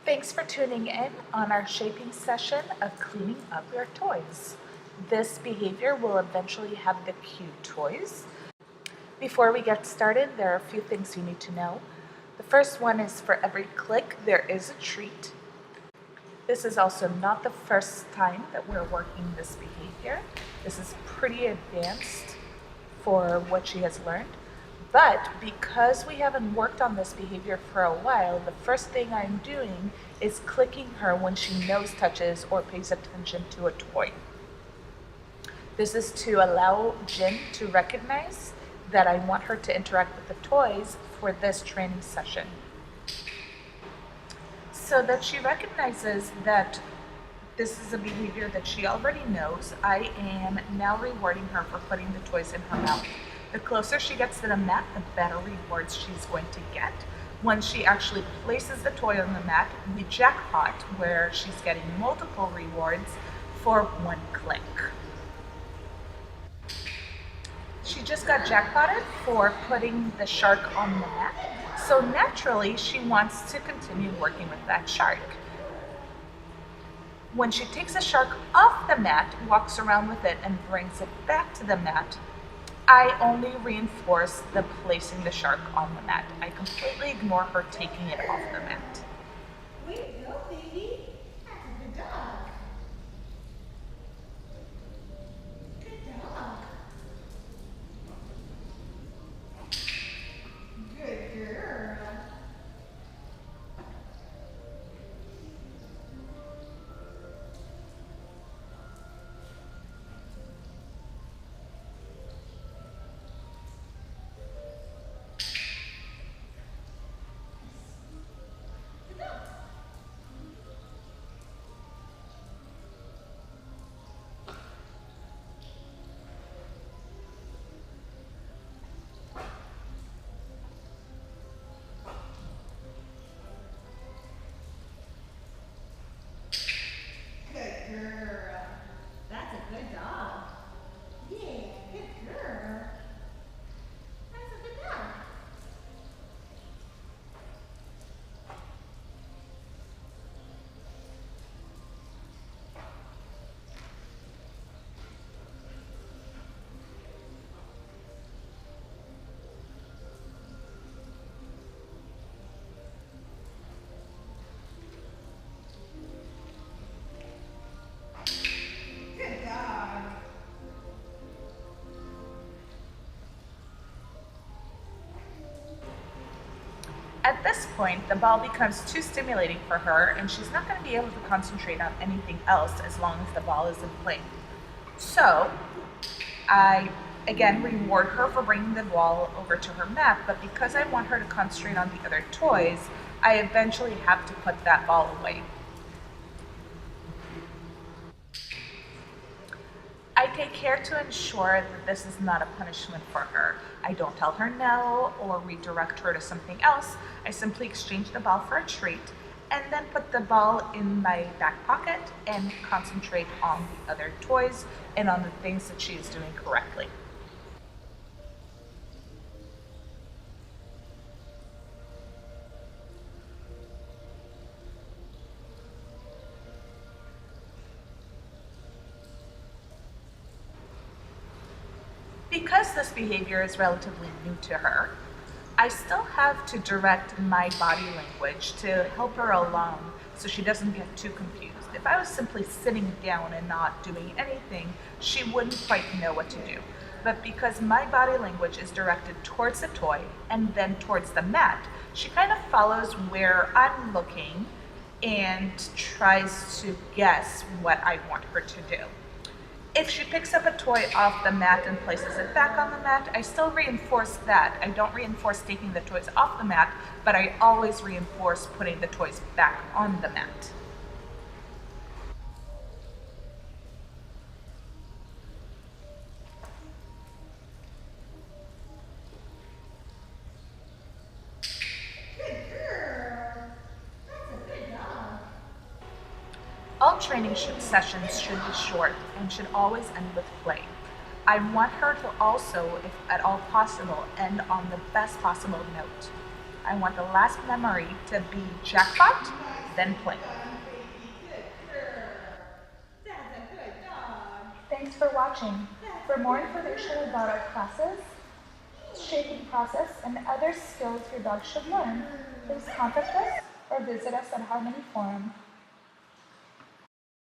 Thanks for tuning in on our shaping session of cleaning up your toys. This behavior will eventually have the cue toys. Before we get started, there are a few things you need to know. The first one is for every click, there is a treat. This is also not the first time that we're working this behavior. This is pretty advanced for what she has learned. But because we haven't worked on this behavior for a while, the first thing I'm doing is clicking her when she nose touches or pays attention to a toy. This is to allow Jin to recognize that I want her to interact with the toys for this training session. So that she recognizes that this is a behavior that she already knows, I am now rewarding her for putting the toys in her mouth. The closer she gets to the mat, the better rewards she's going to get. When she actually places the toy on the mat, we jackpot, where she's getting multiple rewards for one click. She just got jackpotted for putting the shark on the mat, so naturally she wants to continue working with that shark. When she takes a shark off the mat, walks around with it, and brings it back to the mat, I only reinforce the placing the shark on the mat. I completely ignore her taking it off the mat. Way to go, baby. That's a good dog. Good dog. Good girl. Good girl. That's a good dog. Yeah, good girl. That's a good dog. Good dog. At this point, the ball becomes too stimulating for her, and she's not going to be able to concentrate on anything else as long as the ball is in play. So, I again reward her for bringing the ball over to her mat, but because I want her to concentrate on the other toys, I eventually have to put that ball away. I take care to ensure that this is not a punishment for her. I don't tell her no or redirect her to something else. I simply exchange the ball for a treat and then put the ball in my back pocket and concentrate on the other toys and on the things that she is doing correctly. Because this behavior is relatively new to her, I still have to direct my body language to help her along so she doesn't get too confused. If I was simply sitting down and not doing anything, she wouldn't quite know what to do. But because my body language is directed towards the toy and then towards the mat, she kind of follows where I'm looking and tries to guess what I want her to do. If she picks up a toy off the mat and places it back on the mat, I still reinforce that. I don't reinforce taking the toys off the mat, but I always reinforce putting the toys back on the mat. Good girl. That's a good dog. All training sessions should be short and should always end with play. I want her to also, if at all possible, end on the best possible note. I want the last memory to be jackpot, then play. That's a good dog. Thanks for watching. For more information about our classes, shaping process, and other skills your dog should learn, please contact us or visit us at Harmony Forum.